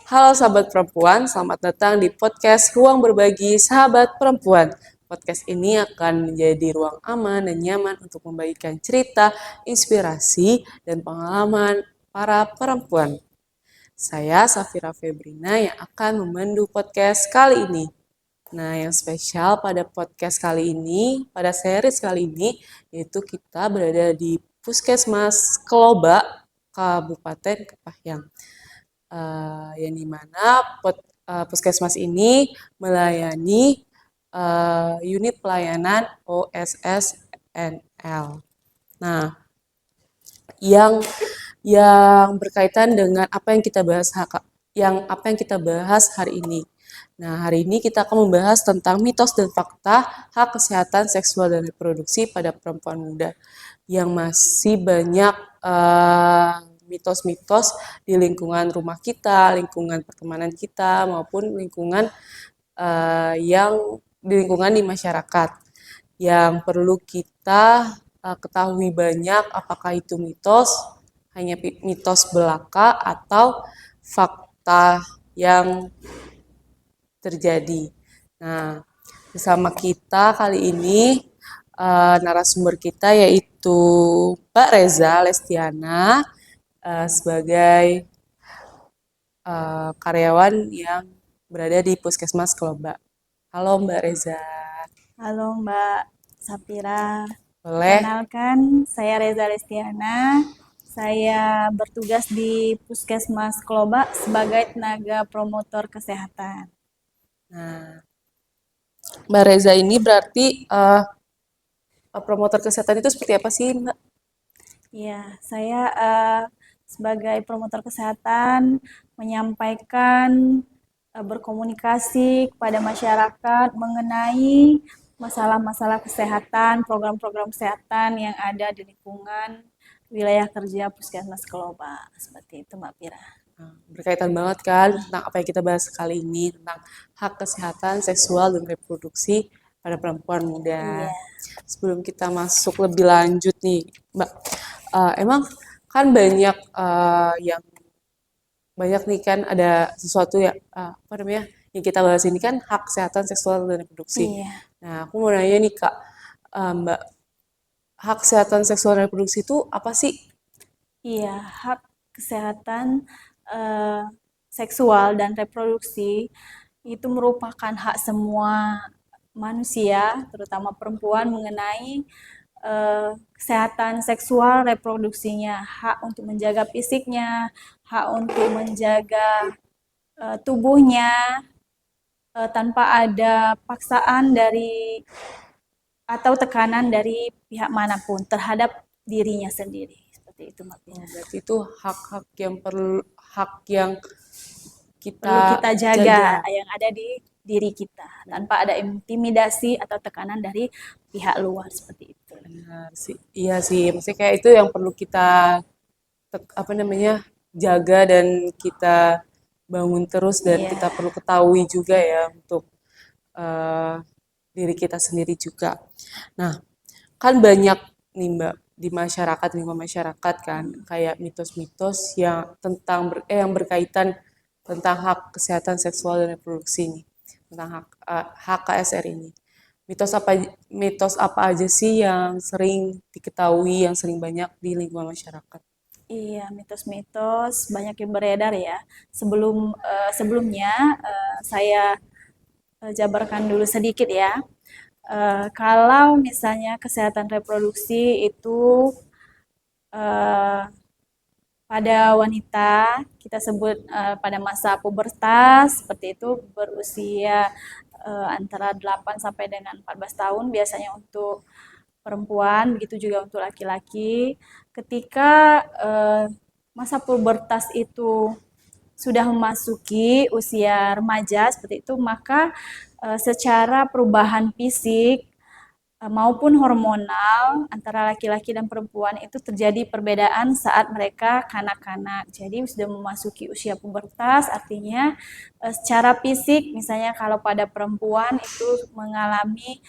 Halo sahabat perempuan, selamat datang di podcast Ruang Berbagi Sahabat Perempuan. Podcast ini akan menjadi ruang aman dan nyaman untuk membagikan cerita, inspirasi, dan pengalaman para perempuan. Saya Safira Febrina yang akan memandu podcast kali ini. Nah, yang spesial pada podcast kali ini, pada series kali ini, yaitu kita berada di Puskesmas Keloba, Kabupaten Kepahyang. Yang dimana puskesmas ini melayani unit pelayanan OSSNL. Nah, yang berkaitan dengan apa yang kita bahas hari ini. Nah, hari ini kita akan membahas tentang mitos dan fakta hak kesehatan seksual dan reproduksi pada perempuan muda yang masih banyak mitos-mitos di lingkungan rumah kita, lingkungan pertemanan kita, maupun lingkungan yang di lingkungan di masyarakat yang perlu kita ketahui banyak apakah itu mitos, hanya mitos belaka atau fakta yang terjadi. Nah, bersama kita kali ini narasumber kita yaitu Mbak Reza Lestiana sebagai karyawan yang berada di Puskesmas Keloba. Halo Mbak Reza. Halo Mbak Safira, Boleh? perkenalkan saya Reza Lestiana. Saya bertugas di Puskesmas Kloba sebagai tenaga promotor kesehatan. Nah, Mbak Reza ini berarti promotor kesehatan itu seperti apa sih, Mbak? Ya, saya sebagai promotor kesehatan menyampaikan berkomunikasi kepada masyarakat mengenai masalah-masalah kesehatan, program-program kesehatan yang ada di lingkungan wilayah kerja Puskesmas Keloba. Seperti itu, Mbak Pira. Nah, berkaitan banget kan tentang apa yang kita bahas kali ini tentang hak kesehatan seksual dan reproduksi pada perempuan muda. Iya, Sebelum kita masuk lebih lanjut nih, Mbak, emang kan yang banyak nih kan ada sesuatu ya apa namanya yang kita bahas ini kan hak kesehatan seksual dan reproduksi. iya, Nah, aku mau nanya nih Kak, Mbak, hak kesehatan seksual dan reproduksi itu apa sih? iya. Hak kesehatan eh, seksual dan reproduksi itu merupakan hak semua manusia, terutama perempuan, mengenai kesehatan seksual reproduksinya, hak untuk menjaga fisiknya, hak untuk menjaga tubuhnya tanpa ada paksaan dari atau tekanan dari pihak manapun terhadap dirinya sendiri. Seperti itu, Mbak Oh, Pira. berarti itu hak yang Perlu kita kita jaga jaga. yang ada di diri kita tanpa ada intimidasi atau tekanan dari pihak luar seperti itu. Benar sih. Iya sih, maksudnya kayak itu yang perlu kita apa namanya jaga dan kita bangun terus dan Iya, kita perlu ketahui juga ya untuk eh, diri kita sendiri juga. Nah, kan banyak nih Mbak di masyarakat, lingkungan masyarakat kan kayak mitos-mitos yang berkaitan tentang hak kesehatan seksual dan reproduksi ini, tentang hak KSR ini. Mitos apa aja sih yang sering diketahui, yang sering banyak di lingkungan masyarakat? iya, mitos-mitos banyak yang beredar ya. Sebelumnya saya jabarkan dulu sedikit ya. Kalau misalnya kesehatan reproduksi itu eh, pada wanita kita sebut pada masa pubertas seperti itu berusia antara 8 sampai dengan 14 tahun biasanya untuk perempuan, begitu juga untuk laki-laki. Ketika masa pubertas itu sudah memasuki usia remaja seperti itu, maka secara perubahan fisik maupun hormonal antara laki-laki dan perempuan itu terjadi perbedaan saat mereka kanak-kanak. Jadi sudah memasuki usia pubertas, artinya secara fisik misalnya kalau pada perempuan itu mengalami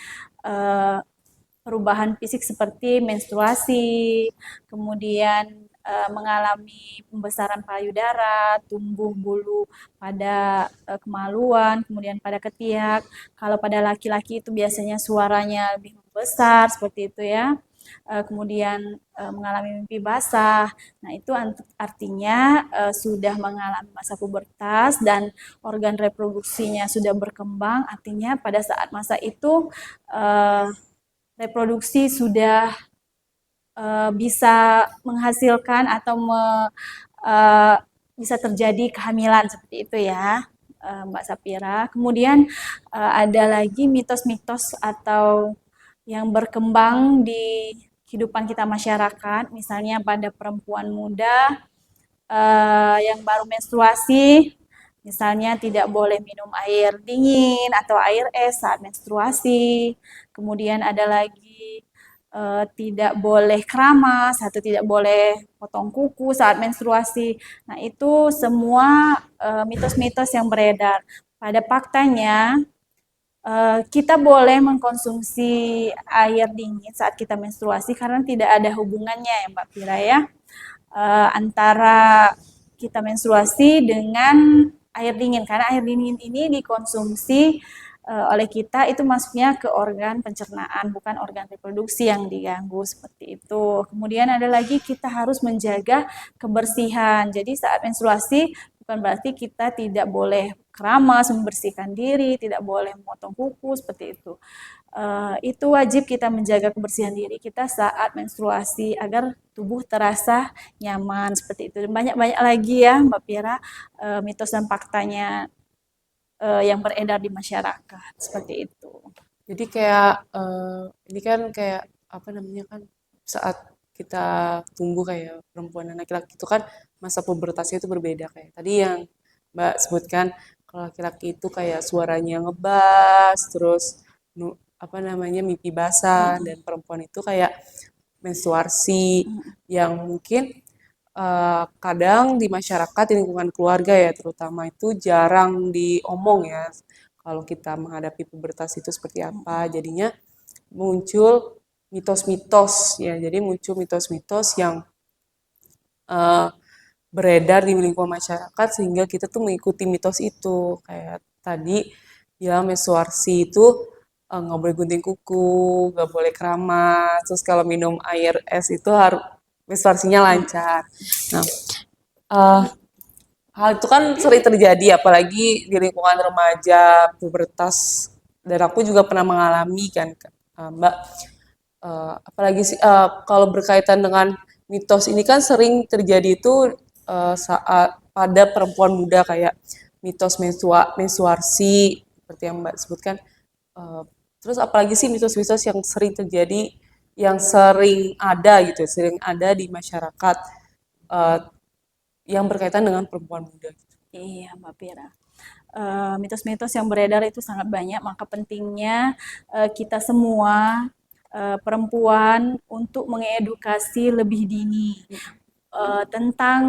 perubahan fisik seperti menstruasi, kemudian mengalami pembesaran payudara, tumbuh bulu pada kemaluan, kemudian pada ketiak. Kalau pada laki-laki itu biasanya suaranya lebih membesar seperti itu ya. Kemudian mengalami mimpi basah. Nah, itu artinya sudah mengalami masa pubertas dan organ reproduksinya sudah berkembang. Artinya pada saat masa itu reproduksi sudah bisa menghasilkan atau bisa terjadi kehamilan seperti itu ya, Mbak Sapira. Kemudian ada lagi mitos-mitos atau yang berkembang di kehidupan kita masyarakat, misalnya pada perempuan muda yang baru menstruasi, misalnya tidak boleh minum air dingin atau air es saat menstruasi. Kemudian ada lagi tidak boleh keramas atau tidak boleh potong kuku saat menstruasi. Nah, itu semua mitos-mitos yang beredar. Pada faktanya, kita boleh mengkonsumsi air dingin saat kita menstruasi karena tidak ada hubungannya ya Mbak Pira ya, antara kita menstruasi dengan air dingin, karena air dingin ini dikonsumsi oleh kita itu masuknya ke organ pencernaan, bukan organ reproduksi yang diganggu seperti itu. Kemudian ada lagi kita harus menjaga kebersihan. Jadi saat menstruasi bukan berarti kita tidak boleh keramas, membersihkan diri, tidak boleh memotong kuku seperti itu. Itu wajib kita menjaga kebersihan diri kita saat menstruasi agar tubuh terasa nyaman seperti itu. Banyak-banyak lagi ya Mbak Pira mitos dan faktanya yang beredar di masyarakat seperti itu. Jadi kayak ini kan kayak apa namanya kan saat kita tumbuh kayak perempuan dan laki-laki itu kan masa pubertasnya itu berbeda kayak tadi yang Mbak sebutkan kalau laki-laki itu kayak suaranya ngebas terus apa namanya mimpi basah dan perempuan itu kayak menstruasi yang mungkin kadang di masyarakat di lingkungan keluarga ya terutama itu jarang diomong ya kalau kita menghadapi pubertas itu seperti apa jadinya muncul mitos-mitos ya jadi muncul mitos-mitos yang uh, beredar di lingkungan masyarakat sehingga kita tuh mengikuti mitos itu kayak tadi ya menstruasi itu nggak boleh gunting kuku nggak boleh keramas terus kalau minum air es itu harus menstruasinya lancar nah uh, hal itu kan sering terjadi apalagi di lingkungan remaja pubertas dan aku juga pernah mengalami kan Mbak. Apalagi sih kalau berkaitan dengan mitos ini kan sering terjadi itu saat pada perempuan muda kayak mitos menstruasi seperti yang Mbak sebutkan. Eh, Terus apalagi sih mitos-mitos yang sering terjadi, yang sering ada gitu, sering ada di masyarakat eh, yang berkaitan dengan perempuan muda. Gitu. Iya, Mbak Pira. Mitos-mitos yang beredar itu sangat banyak, maka pentingnya kita semua perempuan untuk mengedukasi lebih dini tentang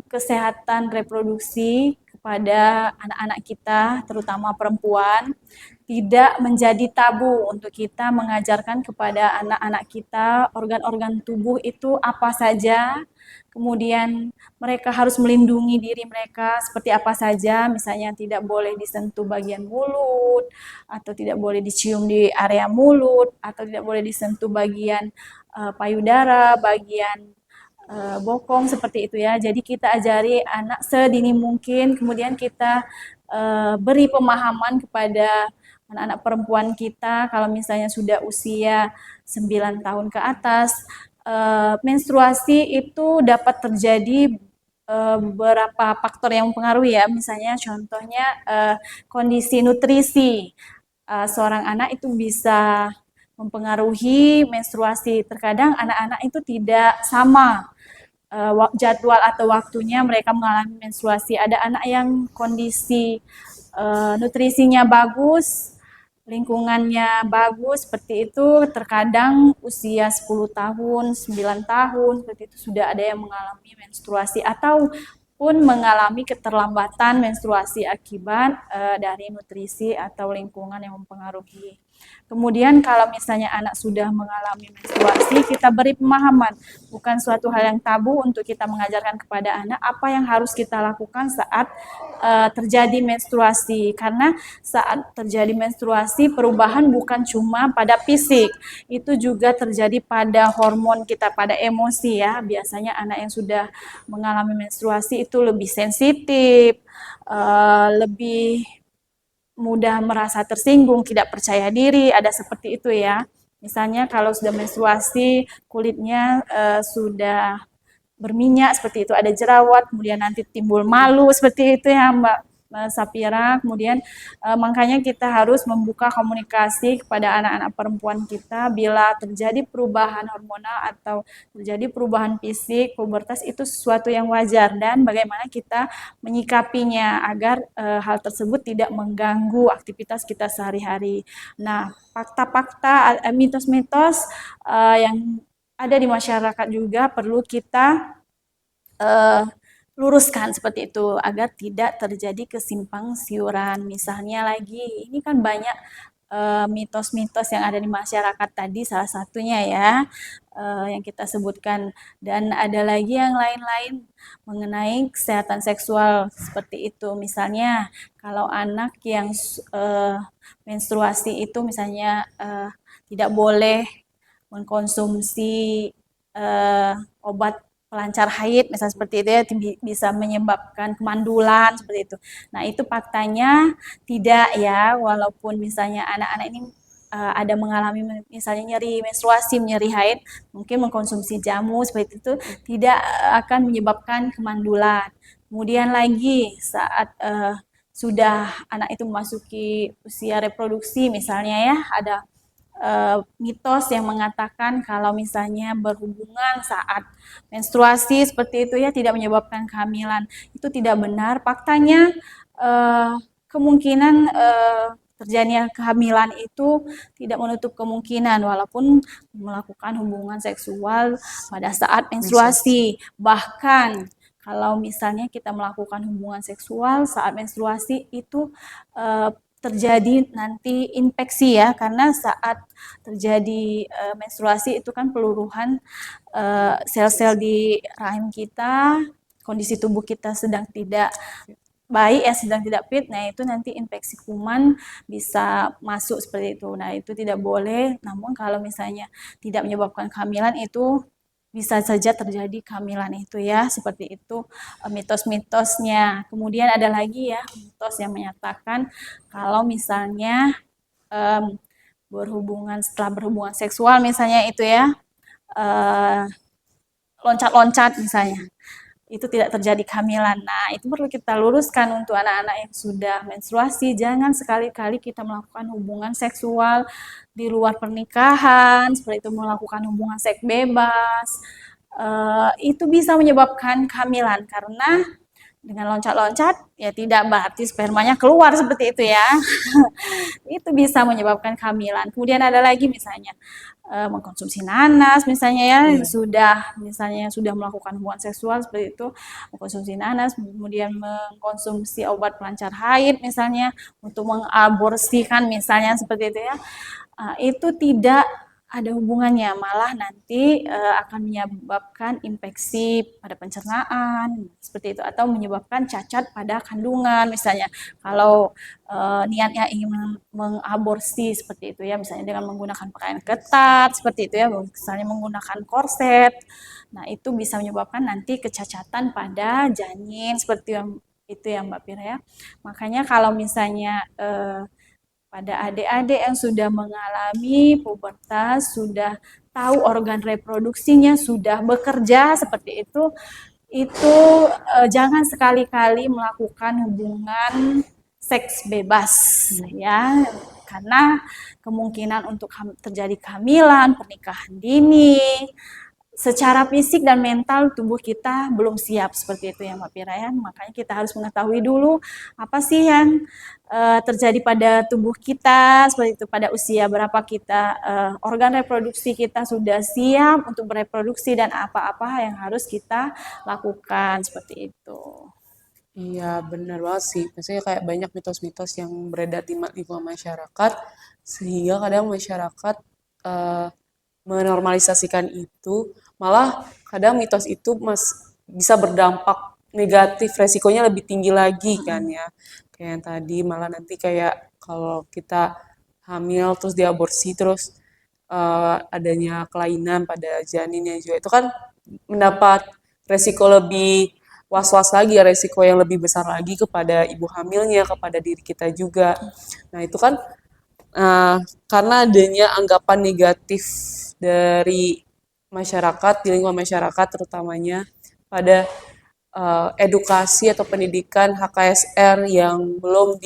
kesehatan reproduksi kepada anak-anak kita, terutama perempuan, tidak menjadi tabu untuk kita mengajarkan kepada anak-anak kita organ-organ tubuh itu apa saja, kemudian mereka harus melindungi diri mereka seperti apa saja, misalnya tidak boleh disentuh bagian mulut, atau tidak boleh dicium di area mulut, atau tidak boleh disentuh bagian payudara, bagian bokong seperti itu ya. Jadi kita ajari anak sedini mungkin, kemudian kita beri pemahaman kepada anak-anak perempuan kita kalau misalnya sudah usia 9 tahun ke atas, menstruasi itu dapat terjadi beberapa faktor yang mempengaruhi ya. Misalnya contohnya kondisi nutrisi. Seorang anak itu bisa mempengaruhi menstruasi. Terkadang anak-anak itu tidak sama jadwal atau waktunya mereka mengalami menstruasi. Ada anak yang kondisi nutrisinya bagus, lingkungannya bagus seperti itu, terkadang usia 10 tahun, 9 tahun seperti itu sudah ada yang mengalami menstruasi ataupun mengalami keterlambatan menstruasi akibat dari nutrisi atau lingkungan yang mempengaruhi. Kemudian kalau misalnya anak sudah mengalami menstruasi, kita beri pemahaman. Bukan suatu hal yang tabu untuk kita mengajarkan kepada anak apa yang harus kita lakukan saat terjadi menstruasi. Karena saat terjadi menstruasi, perubahan bukan cuma pada fisik, itu juga terjadi pada hormon kita, pada emosi ya. Biasanya anak yang sudah mengalami menstruasi itu lebih sensitif, lebih mudah merasa tersinggung, tidak percaya diri, ada seperti itu ya. Misalnya kalau sudah menstruasi, kulitnya sudah berminyak seperti itu, ada jerawat, kemudian nanti timbul malu seperti itu ya Mbak Sapira. Kemudian makanya kita harus membuka komunikasi kepada anak-anak perempuan kita bila terjadi perubahan hormonal atau terjadi perubahan fisik, pubertas itu sesuatu yang wajar dan bagaimana kita menyikapinya agar hal tersebut tidak mengganggu aktivitas kita sehari-hari. Nah, fakta-fakta, mitos-mitos yang ada di masyarakat juga perlu kita luruskan seperti itu agar tidak terjadi kesimpang siuran. Misalnya lagi, ini kan banyak mitos-mitos yang ada di masyarakat tadi salah satunya ya yang kita sebutkan dan ada lagi yang lain-lain mengenai kesehatan seksual seperti itu. Misalnya kalau anak yang menstruasi itu misalnya tidak boleh mengkonsumsi obat pelancar haid, misalnya seperti itu ya, bisa menyebabkan kemandulan seperti itu. Nah itu faktanya tidak ya, walaupun misalnya anak-anak ini ada mengalami misalnya nyeri menstruasi, nyeri haid, mungkin mengkonsumsi jamu seperti itu tidak akan menyebabkan kemandulan. Kemudian lagi saat sudah anak itu memasuki usia reproduksi misalnya ya, ada mitos yang mengatakan kalau misalnya berhubungan saat menstruasi seperti itu ya tidak menyebabkan kehamilan. Itu tidak benar. Faktanya kemungkinan terjadinya kehamilan itu tidak menutup kemungkinan walaupun melakukan hubungan seksual pada saat menstruasi. Bahkan kalau misalnya kita melakukan hubungan seksual saat menstruasi itu terjadi nanti infeksi ya karena saat terjadi menstruasi itu kan peluruhan sel-sel di rahim kita, kondisi tubuh kita sedang tidak baik ya, sedang tidak fit, nah itu nanti infeksi kuman bisa masuk seperti itu. Nah itu tidak boleh, namun kalau misalnya tidak menyebabkan kehamilan itu bisa saja terjadi kehamilan itu ya, seperti itu mitos-mitosnya. Kemudian ada lagi ya mitos yang menyatakan kalau misalnya setelah berhubungan seksual misalnya itu ya loncat-loncat misalnya itu tidak terjadi kehamilan. Nah, itu perlu kita luruskan untuk anak-anak yang sudah menstruasi. Jangan sekali-kali kita melakukan hubungan seksual di luar pernikahan, seperti itu melakukan hubungan seks bebas. Itu bisa menyebabkan kehamilan karena dengan loncat-loncat ya tidak berarti spermanya keluar seperti itu ya. Itu bisa menyebabkan kehamilan. Kemudian ada lagi misalnya mengkonsumsi nanas misalnya ya sudah melakukan hubungan seksual seperti itu mengkonsumsi nanas kemudian mengkonsumsi obat pelancar haid misalnya untuk mengaborsikan misalnya seperti itu ya itu tidak ada hubungannya malah nanti akan menyebabkan infeksi pada pencernaan seperti itu atau menyebabkan cacat pada kandungan misalnya kalau niatnya ingin mengaborsi seperti itu ya misalnya dengan menggunakan pakaian ketat seperti itu ya misalnya menggunakan korset nah itu bisa menyebabkan nanti kecacatan pada janin seperti itu ya Mbak Pira ya makanya kalau misalnya pada adik-adik yang sudah mengalami pubertas, sudah tahu organ reproduksinya, sudah bekerja seperti itu jangan sekali-kali melakukan hubungan seks bebas ya, karena kemungkinan untuk terjadi kehamilan, pernikahan dini, secara fisik dan mental tubuh kita belum siap seperti itu ya Mbak Pira ya. Makanya kita harus mengetahui dulu apa sih yang terjadi pada tubuh kita seperti itu pada usia berapa kita organ reproduksi kita sudah siap untuk bereproduksi dan apa-apa yang harus kita lakukan seperti itu. Iya, benar banget sih. Maksudnya kayak banyak mitos-mitos yang beredar di lingkungan masyarakat, sehingga kadang masyarakat eh, menormalisasikan itu, malah kadang mitos itu bisa berdampak negatif, resikonya lebih tinggi lagi kan Mm-mm. ya. Kayak yang tadi, malah nanti kayak kalau kita hamil terus diaborsi terus adanya kelainan pada janinnya juga itu kan mendapat resiko lebih was-was lagi ya, resiko yang lebih besar lagi kepada ibu hamilnya, kepada diri kita juga. Nah itu kan uh, karena adanya anggapan negatif dari masyarakat, di lingkungan masyarakat terutamanya pada edukasi atau pendidikan HKSR yang belum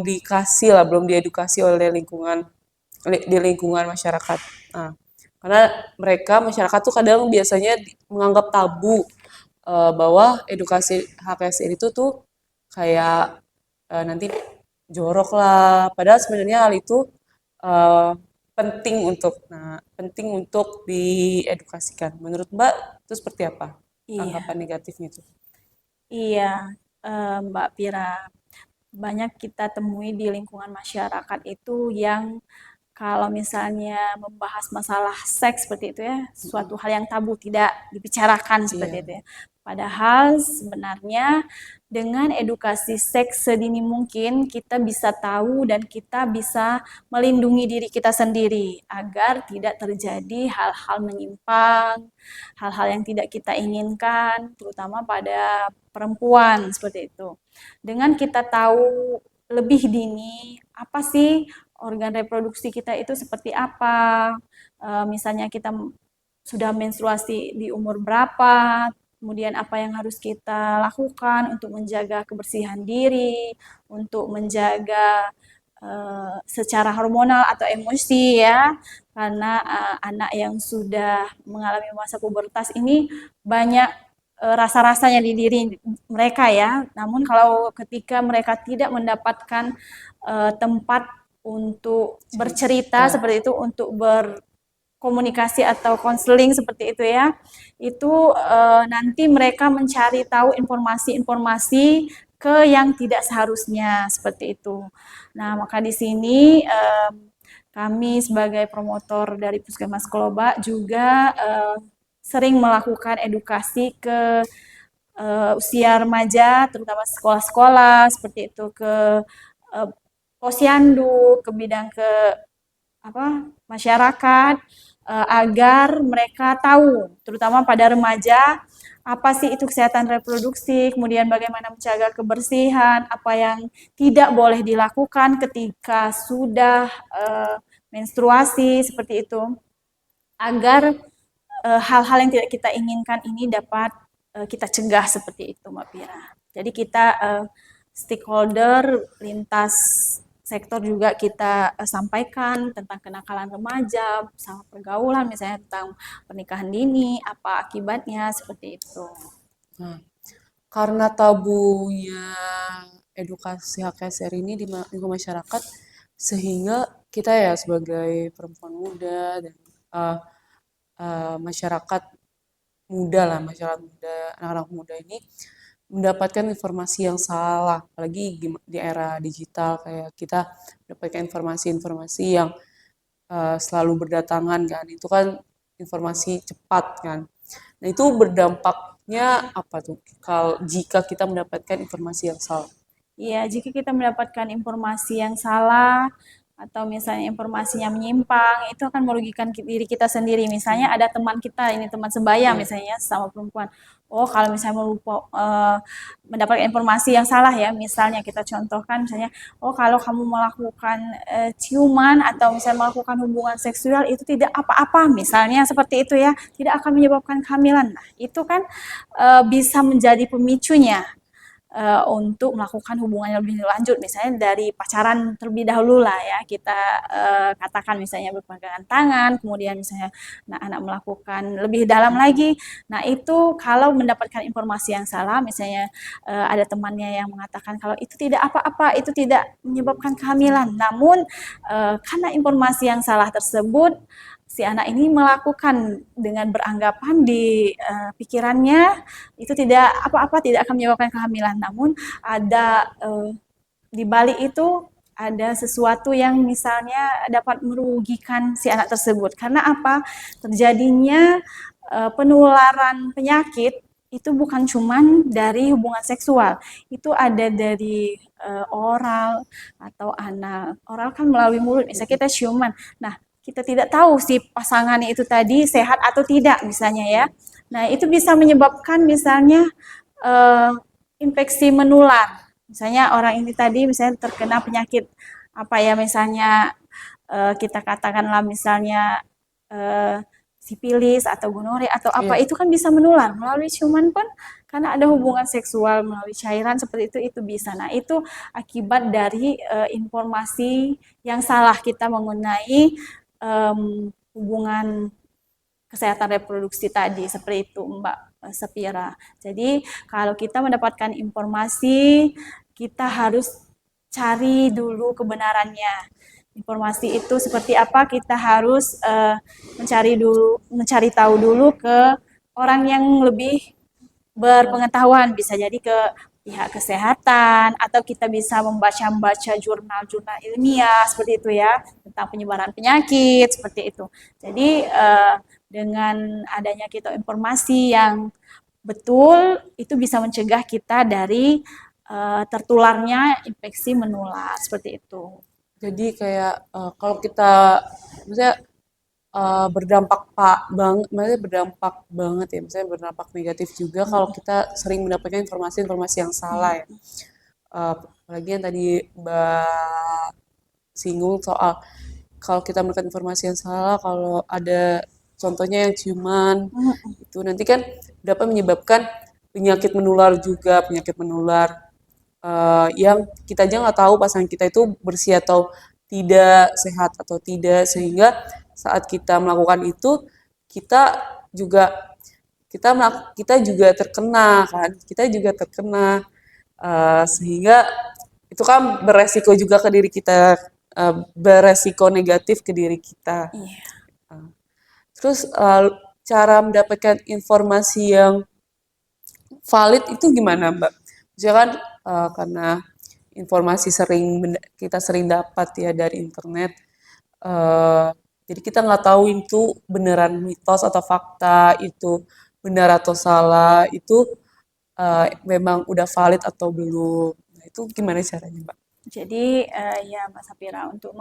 dikasih lah, belum diedukasi oleh di lingkungan masyarakat. Nah, karena masyarakat tuh kadang biasanya menganggap tabu bahwa edukasi HKSR itu tuh kayak nanti jorok lah. Padahal sebenarnya hal itu eh, penting untuk diedukasikan. Menurut Mbak itu seperti apa Iya, anggapan negatifnya itu? iya, Mbak Pira. Banyak kita temui di lingkungan masyarakat itu yang kalau misalnya membahas masalah seks seperti itu ya, suatu hal yang tabu tidak dibicarakan seperti Iya, itu ya. Padahal sebenarnya dengan edukasi seks sedini mungkin kita bisa tahu dan kita bisa melindungi diri kita sendiri agar tidak terjadi hal-hal menyimpang, hal-hal yang tidak kita inginkan, terutama pada perempuan seperti itu. Dengan kita tahu lebih dini apa sih organ reproduksi kita itu seperti apa, misalnya kita sudah menstruasi di umur berapa, kemudian apa yang harus kita lakukan untuk menjaga kebersihan diri, untuk menjaga secara hormonal atau emosi ya, karena anak yang sudah mengalami masa pubertas ini banyak rasa-rasanya di diri mereka ya. Namun kalau ketika mereka tidak mendapatkan tempat untuk bercerita cerita. seperti itu, untuk berkomunikasi atau konseling seperti itu ya, itu nanti mereka mencari tahu informasi-informasi ke yang tidak seharusnya seperti itu. Nah, maka di sini kami sebagai promotor dari Puskesmas Keloba juga sering melakukan edukasi ke usia remaja, terutama sekolah-sekolah seperti itu, ke uh, posyandu, ke bidang ke apa masyarakat, agar mereka tahu, terutama pada remaja, apa sih itu kesehatan reproduksi, kemudian bagaimana menjaga kebersihan, apa yang tidak boleh dilakukan ketika sudah menstruasi seperti itu, agar hal-hal yang tidak kita inginkan ini dapat kita cegah seperti itu, Mbak Pira. Jadi kita stakeholder lintas sektor juga kita sampaikan tentang kenakalan remaja, sama pergaulan, misalnya tentang pernikahan dini, apa akibatnya seperti itu. Nah, karena tabunya edukasi HKSR ini di lingkungan masyarakat, sehingga kita ya sebagai perempuan muda dan uh, masyarakat muda lah, masyarakat muda, anak-anak muda ini mendapatkan informasi yang salah, apalagi di era digital kayak kita mendapatkan informasi-informasi yang selalu berdatangan kan, itu kan informasi cepat kan. Nah itu berdampaknya apa tuh kalau jika kita mendapatkan informasi yang salah? Iya, jika kita mendapatkan informasi yang salah atau misalnya informasinya menyimpang, itu akan merugikan diri kita sendiri. Misalnya Hmm, ada teman kita, ini teman sebaya iya, misalnya sama perempuan. Oh, kalau misalnya mendapatkan informasi yang salah ya, misalnya kita contohkan misalnya, oh kalau kamu melakukan ciuman atau misalnya melakukan hubungan seksual itu tidak apa-apa, misalnya seperti itu ya, tidak akan menyebabkan kehamilan. Nah, itu kan bisa menjadi pemicunya untuk melakukan hubungan yang lebih lanjut, misalnya dari pacaran terlebih dahulu lah ya, kita katakan misalnya berpegangan tangan, kemudian misalnya anak-anak melakukan lebih dalam lagi. Nah itu kalau mendapatkan informasi yang salah, misalnya ada temannya yang mengatakan kalau itu tidak apa-apa, itu tidak menyebabkan kehamilan, namun karena informasi yang salah tersebut si anak ini melakukan dengan beranggapan di pikirannya itu tidak apa-apa, tidak akan menyebabkan kehamilan, namun ada di balik itu ada sesuatu yang misalnya dapat merugikan si anak tersebut. Karena apa? Terjadinya penularan penyakit itu bukan cuman dari hubungan seksual, itu ada dari oral atau anal. Oral kan melalui mulut, misalnya kita ciuman. Nah, kita tidak tahu si pasangannya itu tadi sehat atau tidak misalnya ya. Nah, itu bisa menyebabkan misalnya uh, infeksi menular. Misalnya orang ini tadi misalnya terkena penyakit apa ya, misalnya kita katakanlah misalnya uh, sipilis atau gonore atau apa, Iya. itu kan bisa menular melalui ciuman pun, karena ada hubungan seksual melalui cairan seperti itu bisa. Nah, itu akibat dari informasi yang salah kita mengenai hubungan kesehatan reproduksi tadi, seperti itu Mbak Sapira. Jadi kalau kita mendapatkan informasi, kita harus cari dulu kebenarannya. Informasi itu seperti apa, kita harus mencari tahu dulu ke orang yang lebih berpengetahuan, bisa jadi ke pihak kesehatan atau kita bisa membaca-baca jurnal-jurnal ilmiah seperti itu ya, tentang penyebaran penyakit seperti itu. Jadi dengan adanya kita informasi yang betul, itu bisa mencegah kita dari tertularnya infeksi menular seperti itu. Jadi kayak kalau kita misalnya berdampak maksudnya berdampak banget ya, misalnya berdampak negatif juga kalau kita sering mendapatkan informasi-informasi yang salah ya. Apalagi yang tadi Mbak singgung soal kalau kita mendapatkan informasi yang salah, kalau ada contohnya yang ciuman, itu nanti kan dapat menyebabkan penyakit menular yang kita aja nggak tahu pasangan kita itu bersih atau tidak, sehat atau tidak, sehingga saat kita melakukan itu kita juga kita juga terkena kan, kita juga terkena sehingga itu kan beresiko juga ke diri kita, beresiko negatif ke diri kita. Iya. Terus cara mendapatkan informasi yang valid itu gimana, Mbak? Misalnya kan karena informasi kita sering dapat ya dari internet, eh, jadi kita nggak tahu itu beneran mitos atau fakta, itu benar atau salah, itu memang udah valid atau belum. Nah, itu gimana caranya, Mbak? Jadi ya Mbak Sapira, untuk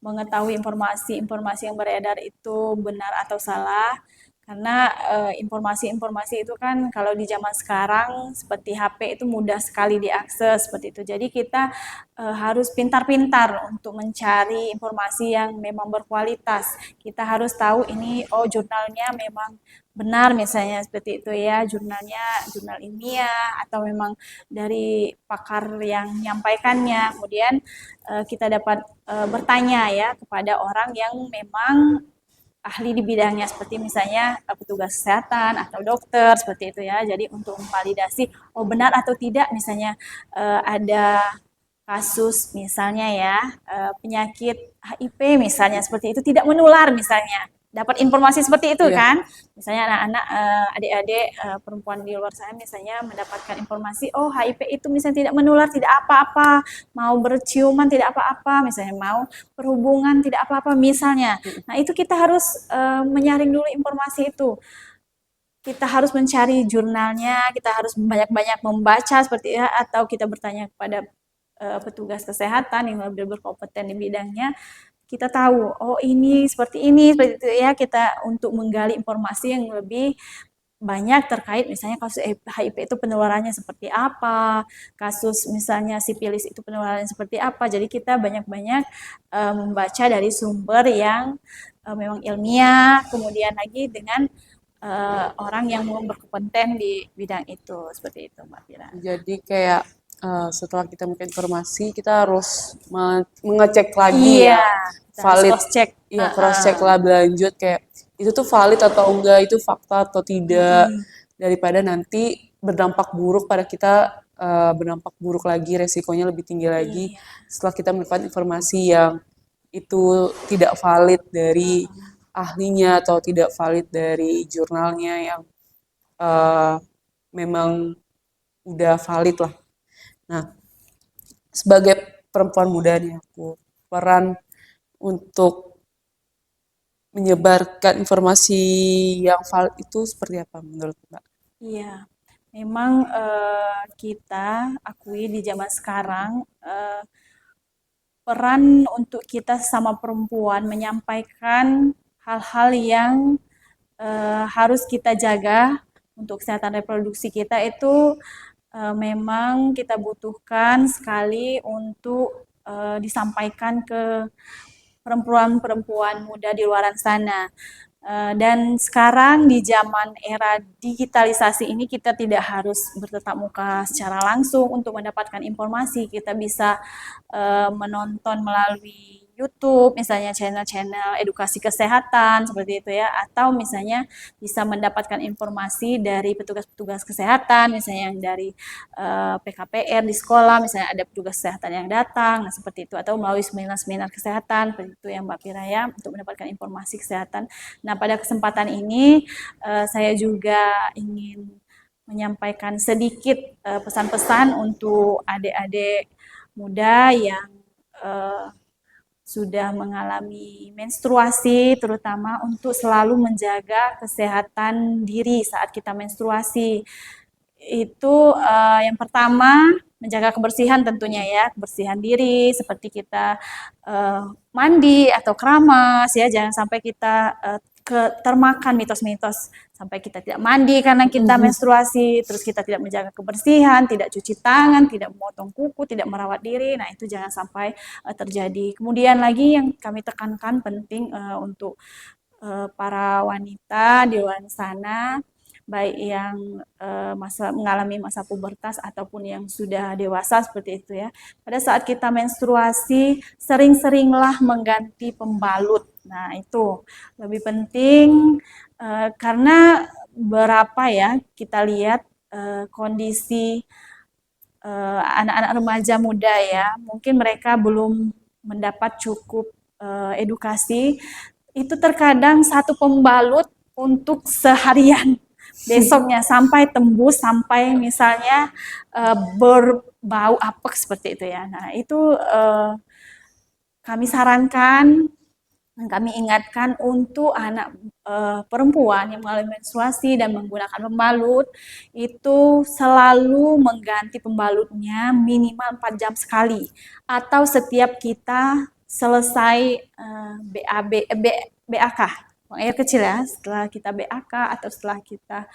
mengetahui informasi-informasi yang beredar itu benar atau salah, karena informasi-informasi itu kan kalau di zaman sekarang seperti HP itu mudah sekali diakses seperti itu. Jadi kita harus pintar-pintar untuk mencari informasi yang memang berkualitas. Kita harus tahu ini, oh jurnalnya memang benar misalnya seperti itu ya, jurnal ilmiah atau memang dari pakar yang menyampaikannya. Kemudian kita dapat bertanya ya kepada orang yang memang ahli di bidangnya, seperti misalnya petugas kesehatan atau dokter seperti itu ya. Jadi untuk memvalidasi oh benar atau tidak, misalnya ada kasus misalnya ya penyakit HIV misalnya seperti itu tidak menular misalnya, dapat informasi seperti itu Iya. kan, misalnya anak-anak adik-adik perempuan di luar sana misalnya mendapatkan informasi oh HIV itu misalnya tidak menular, tidak apa-apa, mau berciuman tidak apa-apa, misalnya mau berhubungan tidak apa-apa misalnya. Nah itu kita harus menyaring dulu informasi itu, kita harus mencari jurnalnya, kita harus banyak-banyak membaca seperti ya, atau kita bertanya kepada petugas kesehatan yang lebih berkompeten di bidangnya, kita tahu oh ini seperti itu ya, kita untuk menggali informasi yang lebih banyak terkait misalnya kasus HIV itu penularannya seperti apa, kasus misalnya sipilis itu penularannya seperti apa. Jadi kita banyak-banyak membaca dari sumber yang memang ilmiah, kemudian lagi dengan orang yang berkompeten di bidang itu, seperti itu Mbak Fira. Jadi kayak setelah kita mendapatkan informasi, kita harus mengecek lagi Iya, ya, kita harus valid, cross check. ya cross check lebih lanjut kayak itu tuh valid atau enggak, itu fakta atau tidak, daripada nanti berdampak buruk pada kita, berdampak buruk lagi, resikonya lebih tinggi lagi Iya. setelah kita mendapatkan informasi yang itu tidak valid dari ahlinya atau tidak valid dari jurnalnya yang eh, memang udah valid lah. Nah, sebagai perempuan muda nih aku, peran untuk menyebarkan informasi yang valid itu seperti apa menurut Mbak? Iya, memang kita akui di zaman sekarang peran untuk kita sama perempuan menyampaikan hal-hal yang harus kita jaga untuk kesehatan reproduksi kita itu memang kita butuhkan sekali untuk disampaikan ke perempuan-perempuan muda di luar sana. Dan sekarang di zaman era digitalisasi ini kita tidak harus bertatap muka secara langsung untuk mendapatkan informasi. Kita bisa menonton melalui YouTube, misalnya channel-channel edukasi kesehatan seperti itu ya, atau misalnya bisa mendapatkan informasi dari petugas-petugas kesehatan, misalnya yang dari PKPR di sekolah, misalnya ada petugas kesehatan yang datang, nah seperti itu, atau melalui seminar-seminar kesehatan, seperti itu yang Mbak Piraya untuk mendapatkan informasi kesehatan. Nah, pada kesempatan ini saya juga ingin menyampaikan sedikit pesan-pesan untuk adik-adik muda yang uh, sudah mengalami menstruasi, terutama untuk selalu menjaga kesehatan diri saat kita menstruasi. Itu yang pertama menjaga kebersihan tentunya ya, kebersihan diri seperti kita mandi atau keramas ya, jangan sampai kita termakan mitos-mitos sampai kita tidak mandi karena kita menstruasi, terus kita tidak menjaga kebersihan, tidak cuci tangan, tidak memotong kuku, tidak merawat diri. Nah, itu jangan sampai terjadi. Kemudian lagi yang kami tekankan penting untuk para wanita di luar sana, baik yang mengalami masa pubertas ataupun yang sudah dewasa seperti itu ya. Pada saat kita menstruasi, sering-seringlah mengganti pembalut. Nah, itu lebih penting karena berapa ya kita lihat kondisi anak-anak remaja muda ya, mungkin mereka belum mendapat cukup edukasi. Itu terkadang satu pembalut untuk seharian besoknya sampai tembus sampai misalnya berbau apek seperti itu ya. Nah, itu kami sarankan dan kami ingatkan untuk anak perempuan yang mengalami menstruasi dan menggunakan pembalut itu selalu mengganti pembalutnya minimal 4 jam sekali atau setiap kita selesai BAK, buang air kecil ya, setelah kita BAK atau setelah kita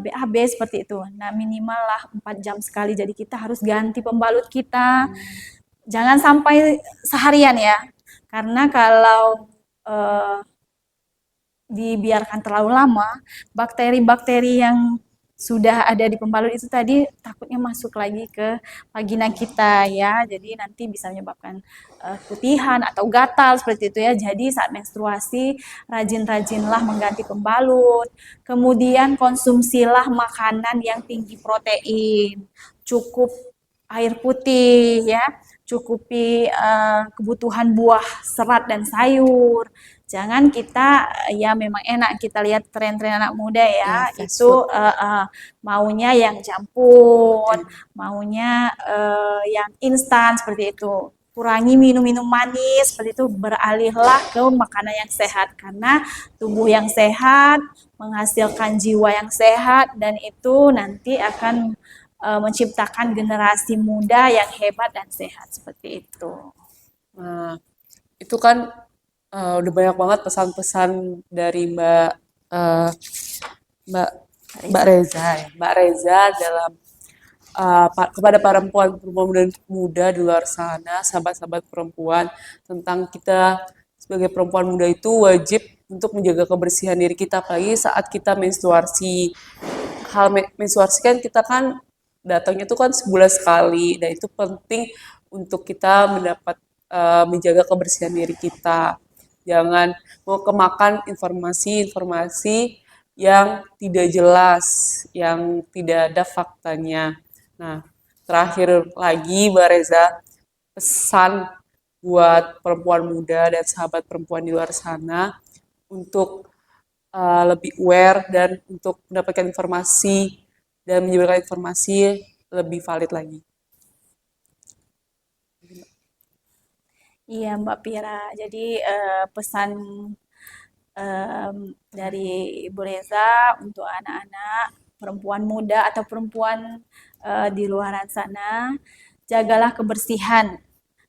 BAB seperti itu. Nah, minimal lah 4 jam sekali. Jadi kita harus ganti pembalut kita. Jangan sampai seharian ya. Karena kalau dibiarkan terlalu lama, bakteri-bakteri yang sudah ada di pembalut itu tadi takutnya masuk lagi ke vagina kita ya. Jadi nanti bisa menyebabkan putihan atau gatal seperti itu ya. Jadi saat menstruasi rajin-rajinlah mengganti pembalut. Kemudian konsumsilah makanan yang tinggi protein. Cukup air putih ya, cukupi kebutuhan buah, serat dan sayur. Jangan kita ya memang enak kita lihat tren-tren anak muda ya, Fast itu food. maunya yang junk maunya yang instan seperti itu. Kurangi minum-minum manis seperti itu, beralihlah ke makanan yang sehat karena tubuh yang sehat menghasilkan jiwa yang sehat dan itu nanti akan menciptakan generasi muda yang hebat dan sehat seperti itu. Nah, itu kan udah banyak banget pesan-pesan dari eh, Mbak Mbak Reza ya. Mbak Reza dalam kepada perempuan perempuan muda di luar sana, sahabat-sahabat perempuan, tentang kita sebagai perempuan muda itu wajib untuk menjaga kebersihan diri kita, apalagi saat kita menstruasi. Hal menstruasi kan kita kan datangnya itu kan sebulan sekali, dan itu penting untuk kita menjaga kebersihan diri kita. Jangan mau kemakan informasi-informasi yang tidak jelas, yang tidak ada faktanya. Nah, terakhir lagi Mbak Reza, pesan buat perempuan muda dan sahabat perempuan di luar sana untuk lebih aware dan untuk mendapatkan informasi dan menyebarkan informasi lebih valid lagi. Iya Mbak Pira, jadi pesan dari Ibu Reza untuk anak-anak, perempuan muda atau perempuan di luaran sana, jagalah kebersihan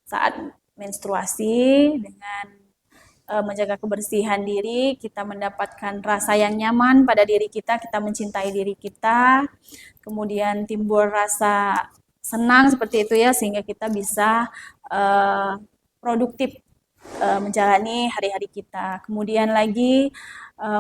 saat menstruasi. Dengan menjaga kebersihan diri, kita mendapatkan rasa yang nyaman pada diri kita mencintai diri kita, kemudian timbul rasa senang seperti itu ya, sehingga kita bisa produktif menjalani hari-hari kita. Kemudian lagi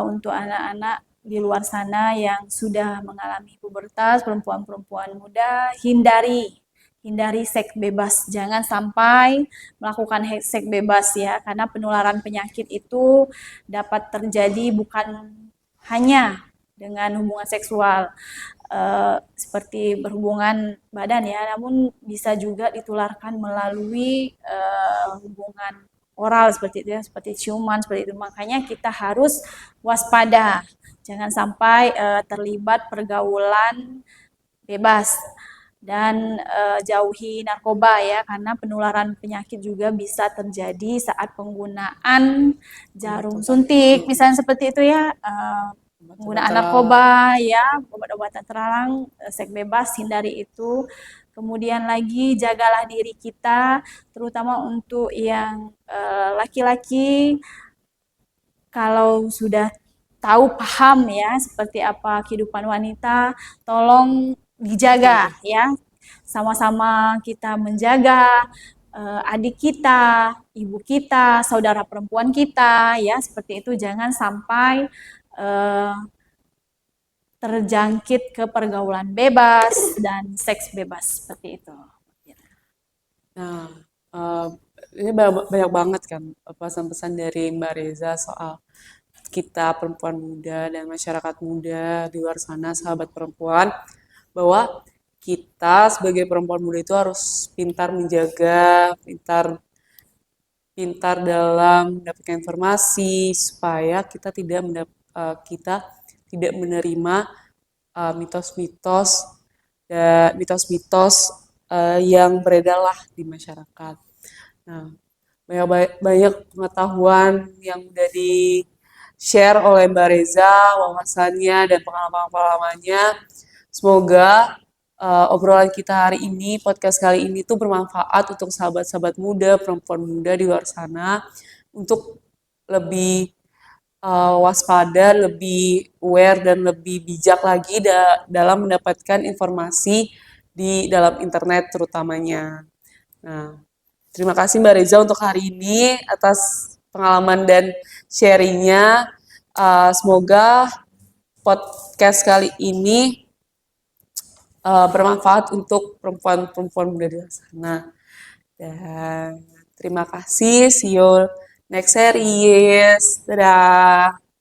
untuk anak-anak di luar sana yang sudah mengalami pubertas, perempuan-perempuan muda, hindari seks bebas. Jangan sampai melakukan seks bebas ya, karena penularan penyakit itu dapat terjadi bukan hanya dengan hubungan seksual seperti berhubungan badan ya, namun bisa juga ditularkan melalui hubungan oral seperti itu ya, seperti ciuman seperti itu. Makanya kita harus waspada, jangan sampai terlibat pergaulan bebas dan jauhi narkoba ya, karena penularan penyakit juga bisa terjadi saat penggunaan jarum suntik misalnya seperti itu ya, penggunaan narkoba ya, obat-obatan terlarang, seks bebas, hindari itu. Kemudian lagi jagalah diri kita, terutama untuk yang laki-laki, kalau sudah tahu paham ya seperti apa kehidupan wanita, tolong dijaga ya. Sama-sama kita menjaga adik kita, ibu kita, saudara perempuan kita ya, seperti itu. Jangan sampai terjangkit ke pergaulan bebas dan seks bebas seperti itu. Nah, ini banyak banget kan pesan-pesan dari Mbak Reza soal kita perempuan muda dan masyarakat muda di luar sana, sahabat perempuan, bahwa kita sebagai perempuan muda itu harus pintar menjaga, pintar dalam mendapatkan informasi supaya kita tidak menerima mitos-mitos dan mitos-mitos yang beredarlah di masyarakat. Nah, banyak pengetahuan yang udah di-share oleh Mbak Reza, wawasannya dan pengalaman-pengalamannya. Semoga obrolan kita hari ini, podcast kali ini tuh bermanfaat untuk sahabat-sahabat muda, perempuan muda di luar sana untuk lebih waspada, lebih aware dan lebih bijak lagi dalam mendapatkan informasi di dalam internet terutamanya. Nah, terima kasih Mbak Reza untuk hari ini atas pengalaman dan sharingnya. Semoga podcast kali ini bermanfaat untuk perempuan-perempuan muda di luar sana. Dan terima kasih. See you next series. Dadah.